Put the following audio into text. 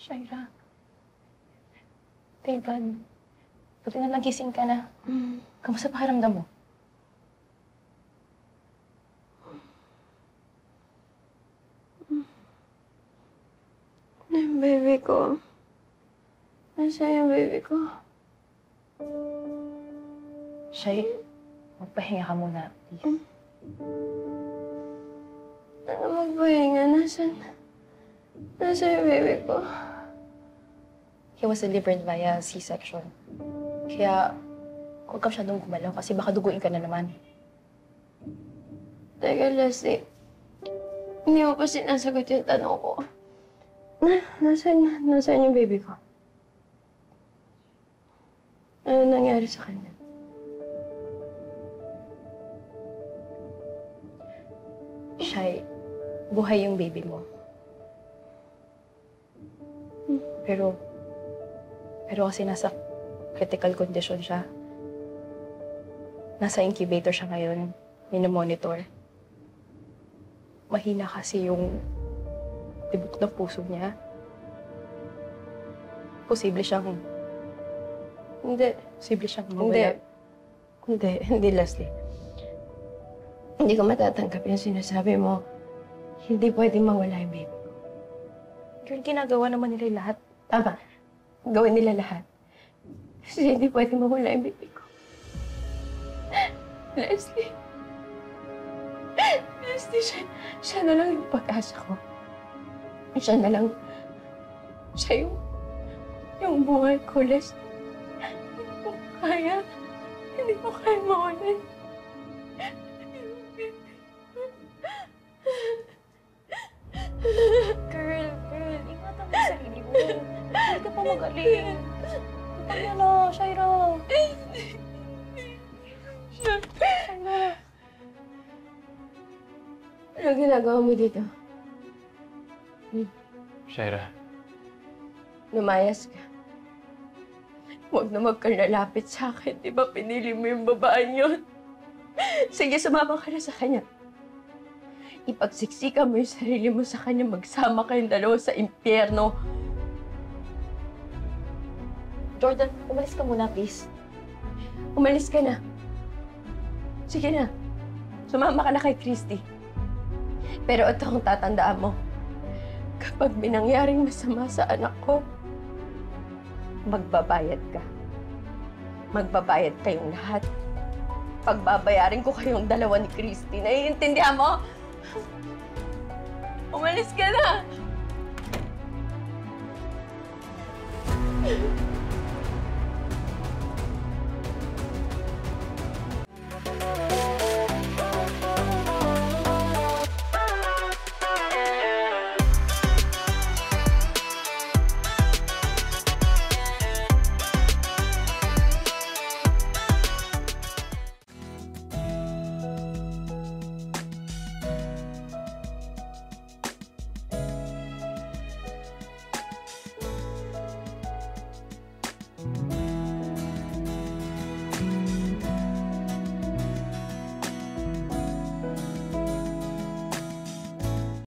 Shaira. David, buti na nagising ka na. Kamusta pakiramdam mo? Yung baby ko. Nasaan yung baby ko? Shay, magpahinga ka muna, please. Ano magpahinga? Nasaan yung baby ko? He was delivered via C-section. Kaya, huwag ka masyadong gumalaw kasi baka duguin ka na naman. Teka, Leslie. Hindi mo pa sinasagot yung tanong ko. Nasaan yung baby ko? Ano nangyari sa kanya? Shay, buhay yung baby mo. Pero kasi nasa critical condition siya. Nasa incubator siya ngayon. Minomonitor. Mahina kasi yung tibok ng puso niya. Posible siyang mawala. Hindi, Leslie. Hindi ko matatanggap yung sinasabi mo. Hindi pwedeng mawala yung baby ko. Girl, ginagawa naman nila lahat. Tama. Gawin nila lahat. Kasi hindi pwedeng mawala yung baby ko. Leslie. Leslie, siya na lang yung pag-asa ko. Siya na lang. Siya yung buhay ko, Leslie. Hindi mo kaya mawalan. Girl, ingatan mo yung sarili mo. Hindi ka pa magaling. Ano na, Shaira? Shaira. Ano ginagawa mo dito? Shaira. Lumayas ka. Huwag na magkalalapit sa akin. Di ba pinili mo yung babaeng yun? Sige, sumama ka na sa kanya. Ipagsiksika mo yung sarili mo sa kanya. Magsama kayong dalawa sa impyerno. Jordan, umalis ka muna, please. Umalis ka na. Sige na. Sumama ka na kay Christy. Pero ito ang tatandaan mo. Kapag may nangyaring masama sa anak ko, magbabayad ka. Magbabayad kayong lahat. Pagbabayarin ko kayong dalawa ni Christy. Naiintindihan mo? Umalis ka na!